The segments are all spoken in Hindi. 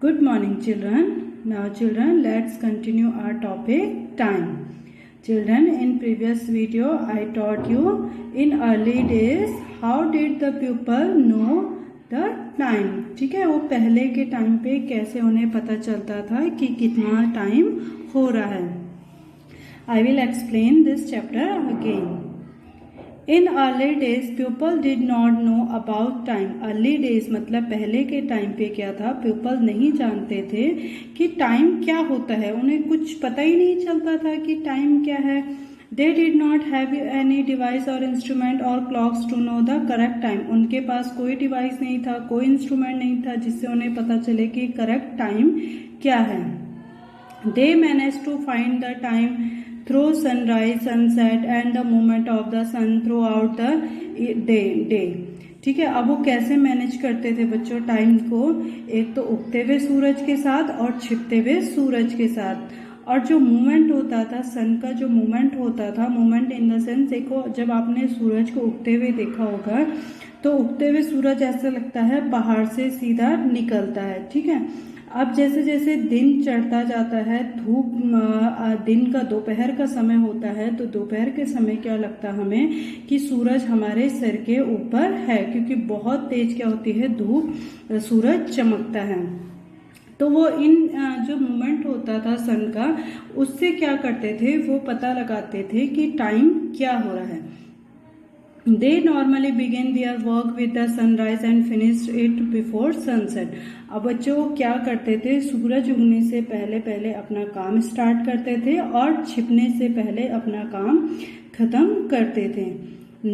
Good morning, children. Now, children, let's continue our topic time. Children, in previous video, I taught you in early days how did the pupil know the time. ठीक है, वो पहले के टाइम पे कैसे उन्हें पता चलता था कि कितना टाइम हो रहा है. I will explain this chapter again. In early days, people did not know about time. Early days मतलब पहले के टाइम पे क्या था, people नहीं जानते थे कि टाइम क्या होता है. उन्हें कुछ पता ही नहीं चलता था कि टाइम क्या है. They did not have any device or instrument or clocks to know the correct time. उनके पास कोई डिवाइस नहीं था, कोई इंस्ट्रूमेंट नहीं था जिससे उन्हें पता चले कि करेक्ट टाइम क्या है. They managed to find the time through sunrise, sunset and the movement of the sun throughout the day. ठीक है, अब वो कैसे मैनेज करते थे बच्चों टाइम को, एक तो उगते हुए सूरज के साथ और छिपते हुए सूरज के साथ. और जो मूवमेंट होता था सन का, जो मूवमेंट होता था, मूवमेंट इन द सेंस, देखो जब आपने सूरज को उगते हुए देखा होगा तो उगते हुए सूरज ऐसा लगता है पहाड़ से सीधा निकलता है. ठीक है, अब जैसे जैसे दिन चढ़ता जाता है, धूप दिन का दोपहर का समय होता है तो दोपहर के समय क्या लगता है हमें कि सूरज हमारे सिर के ऊपर है, क्योंकि बहुत तेज क्या होती है धूप, सूरज चमकता है. तो वो इन जो मूवमेंट होता था सन का, उससे क्या करते थे, वो पता लगाते थे कि टाइम क्या हो रहा है. They normally begin their work with the sunrise and finish it before sunset. अब बच्चों क्या करते थे, सूरज उगने से पहले पहले अपना काम स्टार्ट करते थे और छिपने से पहले अपना काम खत्म करते थे.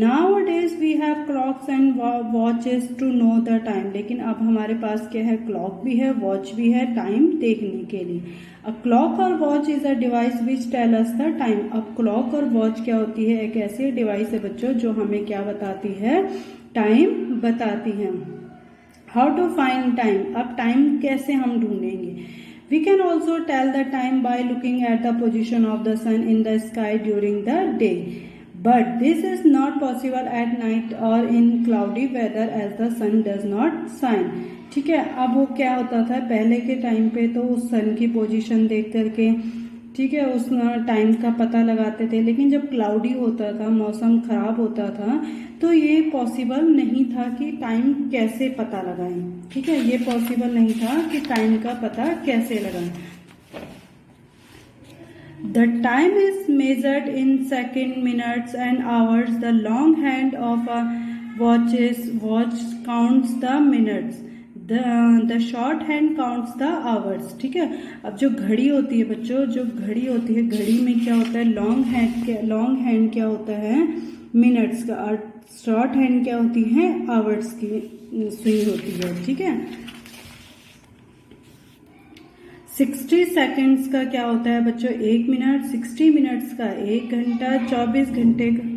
Nowadays we have clocks and watches to know the time. लेकिन अब हमारे पास क्या है, क्लॉक भी है, वॉच भी है टाइम देखने के लिए. A clock or watch is a device which tell us the time. अब क्लॉक और वॉच क्या होती है, एक ऐसी डिवाइस है बच्चों जो हमें क्या बताती है, टाइम बताती है. How to find time. अब टाइम कैसे हम ढूंढेंगे. We can also tell the time by looking at the position of the sun in the sky during the day. But this is not possible at night or in cloudy weather as the sun does not shine. ठीक है, अब वो क्या होता था पहले के टाइम पे, तो उस सन की पोजीशन देख करके, ठीक है, उस टाइम का पता लगाते थे. लेकिन जब क्लाउडी होता था, मौसम खराब होता था, तो ये पॉसिबल नहीं था कि टाइम कैसे पता लगाएं. ठीक है, ये पॉसिबल नहीं था कि टाइम का पता कैसे लगाएं. The time is measured in seconds, minutes and hours. The long hand of a watch counts the minutes. The short hand counts the hours. ठीक है, अब जो घड़ी होती है बच्चों, जो घड़ी होती है, घड़ी में क्या होता है, लॉन्ग हैंड क्या होता है, मिनट्स का, और शॉर्ट हैंड क्या होती है, आवर्स की सुई होती है. ठीक है, 60 सेकेंड्स का क्या होता है बच्चों, 1 मिनट. 60 मिनट्स का 1 घंटा. 24 घंटे का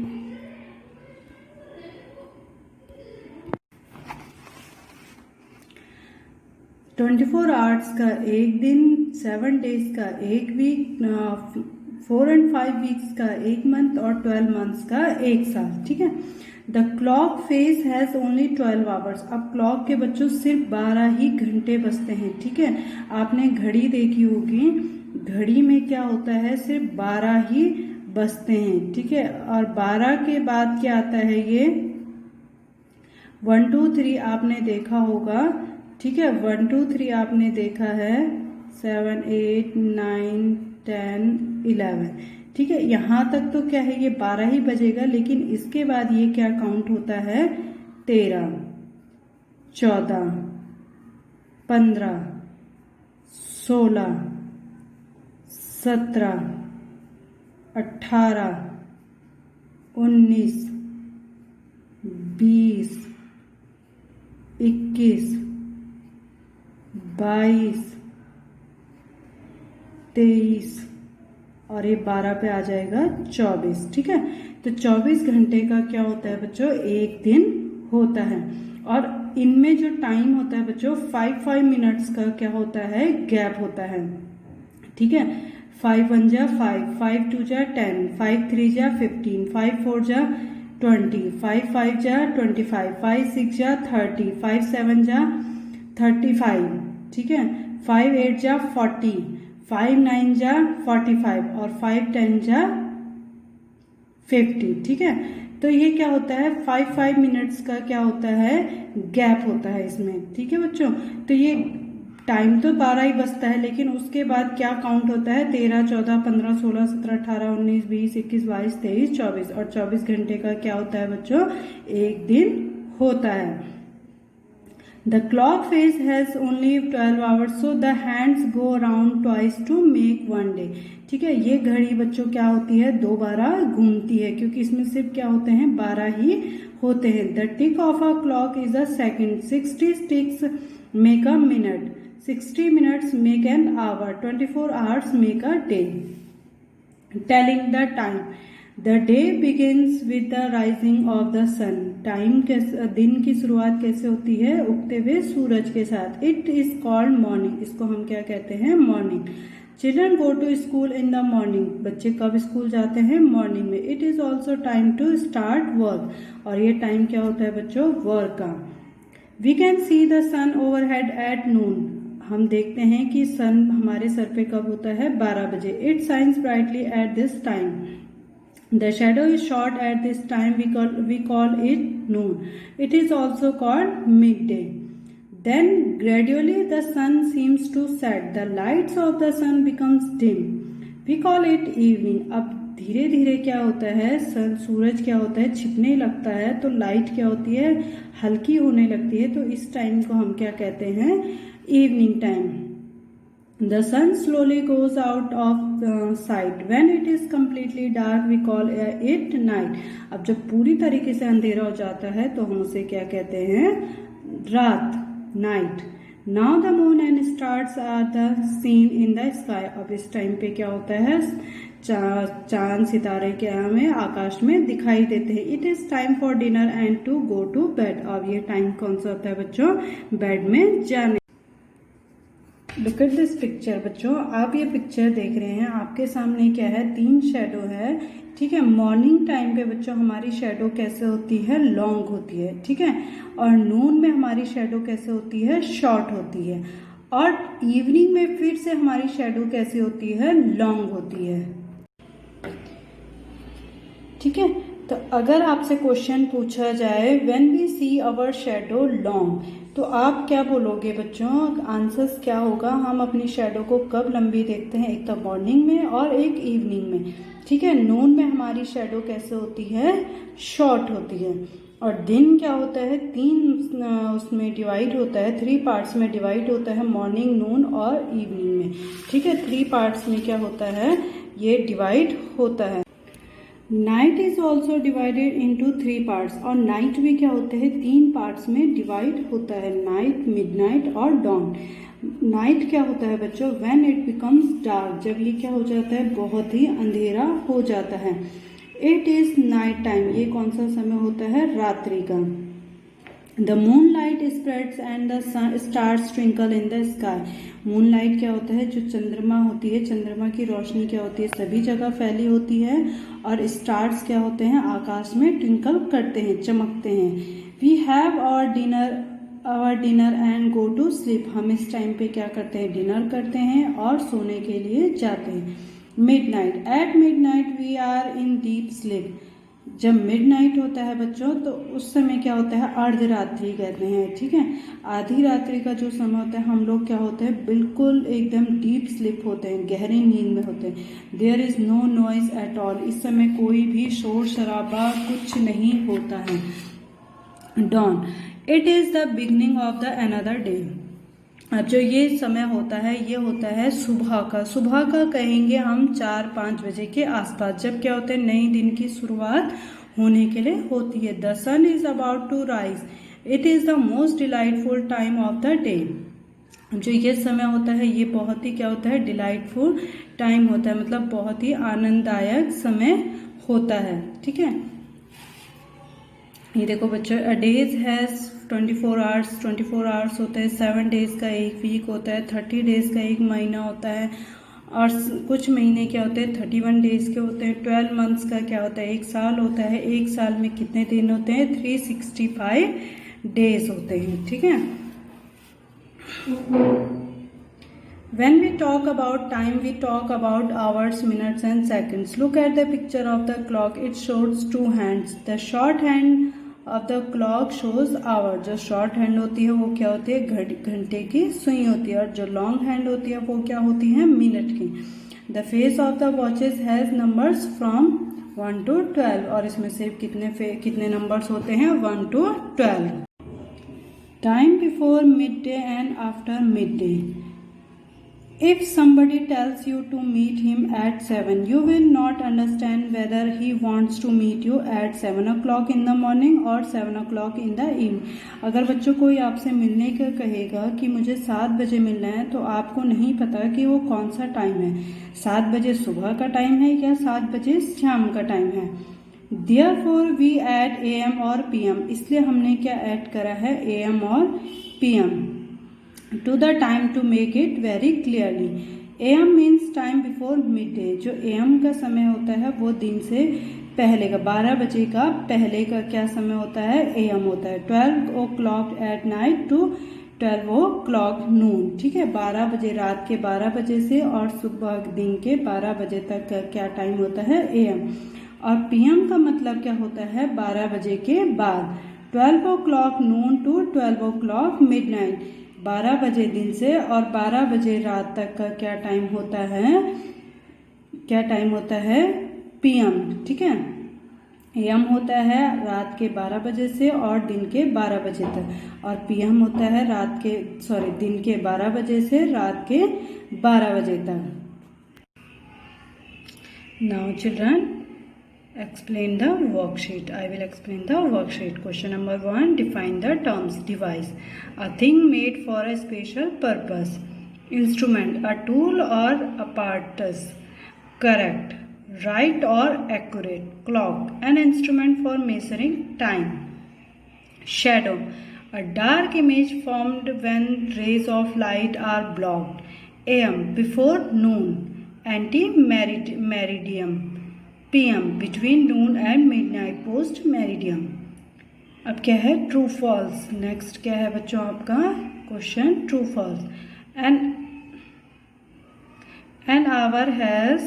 24 आवर्स का 1 दिन. 7 डेज का 1 वीक. 4 and 5 वीक्स का 1 मंथ और 12 मंथ्स का 1 साल. ठीक है, the clock face has only 12 hours. अब क्लॉक के बच्चों सिर्फ 12 ही घंटे बजते हैं. ठीक है, आपने घड़ी देखी होगी, घड़ी में क्या होता है, सिर्फ 12 ही बजते हैं. ठीक है, और 12 के बाद क्या आता है, ये 1 2 3 आपने देखा होगा. ठीक है, 1 2 3 आपने देखा है, 7 8 9 10 11. ठीक है, यहाँ तक तो क्या है, ये 12 ही बजेगा. लेकिन इसके बाद ये क्या काउंट होता है, 13 14 15 16 17 18 19 20 21 22 23 और ये 12 पे आ जाएगा 24. ठीक है, तो 24 घंटे का क्या होता है बच्चों, 1 दिन होता है. और इनमें जो टाइम होता है बच्चों, 5 मिनट्स का क्या होता है, गैप होता है. ठीक है, 5 1 जा 5, 5 2 जा 10, 5 3 जा 15, 5 4 जा 20, 5 5 जा 25, 5 6 जा 30, 5 7 जा 35. ठीक है, 5 8 जा 40, 5 9 जा 45 और 5 10 जा 50। ठीक है, तो ये क्या होता है 5 मिनट्स का क्या होता है गैप होता है इसमें। ठीक है बच्चों, तो ये टाइम तो 12 ही बजता है, लेकिन उसके बाद क्या काउंट होता है 13 14 15 16 17 18 19 20 21 22 23 24 और 24 घंटे का क्या होता है बच्चों एक दिन होता है। The clock face has only 12 hours, so the hands go around twice to make one day। ठीक है, ये घड़ी बच्चों क्या होती है दोबारा घूमती है, क्योंकि इसमें सिर्फ क्या होते हैं 12 ही होते हैं। The tick of a clock is a second, 60 ticks make a minute, 60 minutes make an hour, 24 hours make a day। Telling the time, The day begins with the rising of the sun। Time दिन की शुरुआत कैसे होती है उगते हुए सूरज के साथ। इट इज कॉल्ड मॉर्निंग, इसको हम क्या कहते हैं morning. Children go to school in the morning, बच्चे कब स्कूल जाते हैं मॉर्निंग में। It is also time to start work, और ये टाइम क्या होता है बच्चों वर्क का। We can see the sun overhead at noon, हम देखते हैं कि सन हमारे सर पे कब होता है 12 बजे। It shines brightly at this time, The shadow is short at this time, we call it noon. It is also called midday. Then gradually the sun seems to set. The lights of the sun becomes dim. We call it evening. अब धीरे धीरे क्या होता है सूरज क्या होता है छिपने लगता है, तो लाइट क्या होती है हल्की होने लगती है, तो इस टाइम को हम क्या कहते हैं evening time. The sun slowly goes out of sight. When it is completely dark, we call it night. अब जब पूरी तरीके से अंधेरा हो जाता है तो हम उसे क्या कहते हैं रात, night. Now the moon and stars are the seen in the sky. अब इस टाइम पे क्या होता है चांद सितारे क्या हमें आकाश में दिखाई देते हैं। It is time for dinner and to go to bed. अब ये टाइम कौन सा होता है बच्चों बेड में जाने। लुक एट दिस पिक्चर बच्चों, आप ये पिक्चर देख रहे हैं आपके सामने क्या है 3 शेडो है। ठीक है, मॉर्निंग टाइम पे बच्चों हमारी शेडो कैसे होती है लॉन्ग होती है। ठीक है, और नून में हमारी शेडो कैसे होती है शॉर्ट होती है, और इवनिंग में फिर से हमारी शेडो कैसे होती है लॉन्ग होती है। ठीक है, तो अगर आपसे क्वेश्चन पूछा जाए when we see our shadow long, तो आप क्या बोलोगे बच्चों आंसर्स क्या होगा। हम अपनी शेडो को कब लंबी देखते हैं, एक तो मॉर्निंग में और एक इवनिंग में। ठीक है, नून में हमारी शेडो कैसे होती है शॉर्ट होती है, और दिन क्या होता है 3 उसमें डिवाइड होता है 3 पार्ट्स में डिवाइड होता है मॉर्निंग नून और इवनिंग में। ठीक है, 3 पार्ट्स में क्या होता है ये डिवाइड होता है। Night is also divided into 3 parts, और नाइट भी क्या होते हैं 3 पार्ट्स में डिवाइड होता है, नाइट मिडनाइट और डॉन। नाइट क्या होता है बच्चों व्हेन इट बिकम्स डार्क, जब ये क्या हो जाता है बहुत ही अंधेरा हो जाता है। इट इज नाइट टाइम, ये कौन सा समय होता है रात्रि का। The moon light spreads and the stars twinkle in the sky, moon light क्या होता है जो चंद्रमा होती है, चंद्रमा की रोशनी क्या होती है सभी जगह फैली होती है, और स्टार्स क्या होते हैं आकाश में ट्विंकल करते हैं चमकते हैं। We have our dinner and go to sleep, हम इस टाइम पे क्या करते हैं डिनर करते हैं और सोने के लिए जाते हैं। Midnight, at midnight we are in deep sleep, जब मिडनाइट होता है बच्चों तो उस समय क्या होता है अर्धरात्रि कहते हैं। ठीक है, आधी रात्रि का जो समय होता है हम लोग क्या होते हैं बिल्कुल एकदम डीप स्लीप होते हैं, गहरी नींद में होते हैं। There is no noise at all, इस समय कोई भी शोर शराबा कुछ नहीं होता है। Dawn, it is the beginning of the another day, अब जो ये समय होता है ये होता है सुबह का। सुबह का कहेंगे हम 4-5 बजे के आसपास, जब क्या होता है नई दिन की शुरुआत होने के लिए होती है। The sun is about to rise, it is the most delightful time of the day, जो ये समय होता है ये बहुत ही क्या होता है डिलाइटफुल टाइम होता है, मतलब बहुत ही आनंददायक समय होता है। ठीक है, ये देखो बच्चों अ डेज हैज 24 आवर्स, 24 आवर्स होता है, 7 डेज का एक वीक होता है, 30 डेज का एक महीना होता है, और कुछ महीने क्या होते हैं 31 डेज के होते हैं। 12 मंथ्स का क्या होता है एक साल होता है, एक साल में कितने दिन होते हैं 365 डेज होते हैं। ठीक है, When we talk about time, we talk about hours, minutes and seconds. Look at the picture of the clock. It shows two hands. The short hand of the clock shows hour. जो short hand होती है वो क्या होती है, घंटे की सुई होती है, और जो long hand होती है वो क्या होती है, मिनट की. The face of the watches has numbers from 1 to 12, और इसमें से कितने नंबर्स होते हैं, 1 to 12. Time before midday and after midday. If somebody tells you to meet him at 7, you will not understand whether he wants to meet you at 7 o'clock in the morning or 7 o'clock in the evening. अगर बच्चों कोई आपसे मिलने का कहेगा कि मुझे 7 बजे मिलना है, तो आपको नहीं पता कि वो कौन सा टाइम है, 7 बजे सुबह का टाइम है या 7 बजे शाम का टाइम है. Therefore we add AM और PM. इसलिए हमने क्या ऐड करा है, AM और PM to the time to make it very clearly. AM means time before midday. जो AM का समय होता है वो दिन से पहले का, 12 बजे का पहले का क्या समय होता है, AM होता है. 12 o'clock at night to 12 o'clock noon. ठीक है, 12 बजे, रात के 12 बजे से और सुबह दिन के 12 बजे तक का क्या टाइम होता है, AM. और PM का मतलब क्या होता है, 12 बजे के बाद. 12 o'clock noon to 12 o'clock midnight. 12 बजे दिन से और 12 बजे रात तक का क्या टाइम होता है, क्या टाइम होता है, PM. ठीक है, AM होता है रात के 12 बजे से और दिन के 12 बजे तक, और PM होता है दिन के 12 बजे से रात के 12 बजे तक. Now children, explain the worksheet. I will explain the worksheet. Question number 1, define the terms. Device, a thing made for a special purpose. Instrument, a tool or apparatus. Correct, right or accurate. Clock, an instrument for measuring time. Shadow, a dark image formed when rays of light are blocked. AM, before noon, ante-meridium. PM, between noon and midnight, post meridium. अब क्या है, ट्रू फॉल्स. नेक्स्ट क्या है बच्चों आपका question, true false. An hour has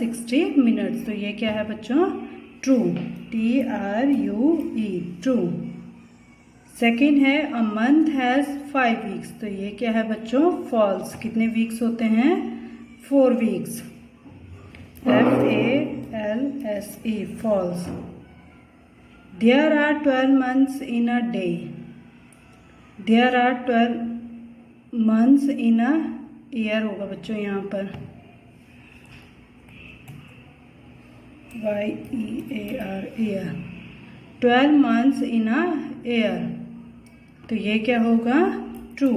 60 minutes. तो ये क्या है बच्चों, ट्रू. TRUE, true. सेकेंड है, अ मंथ हैज़ 5 वीक्स. तो ये क्या है बच्चों, फॉल्स. कितने वीक्स होते हैं, 4 weeks. FALSE, false. There are 12 months in a day. There are 12 months in a year होगा बच्चों यहाँ पर, YEAR, year. 12 months in a year. तो ये क्या होगा, true.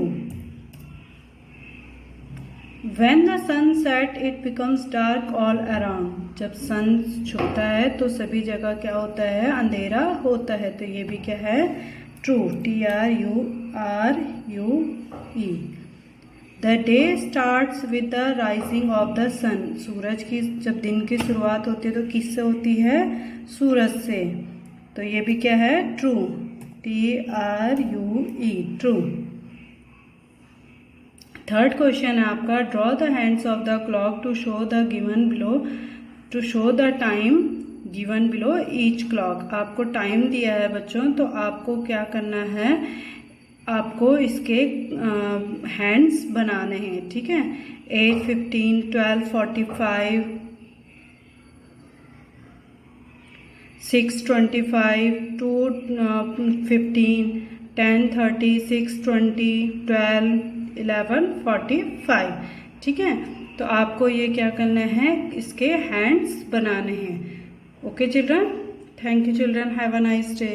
When the sun set, it becomes dark all around. जब सन छुपता है तो सभी जगह क्या होता है, अंधेरा होता है. तो ये भी क्या है, true. TRUE. The day starts with the rising of the sun. सूरज की जब दिन की शुरुआत होती है तो किससे होती है, सूरज से. तो ये भी क्या है, true. TRUE, true. Third question है आपका, draw the hands of the clock to show the given below, to show the time given below each clock. आपको टाइम दिया है बच्चों, तो आपको क्या करना है, आपको इसके हैंड्स बनाने हैं. ठीक है, 8:15, 12:45, 6:25, 2:15, 10:30, 6:20, 12, 11:45. ठीक है, तो आपको ये क्या करना है, इसके हैंड्स बनाने हैं. Okay children, thank you children, have a nice day.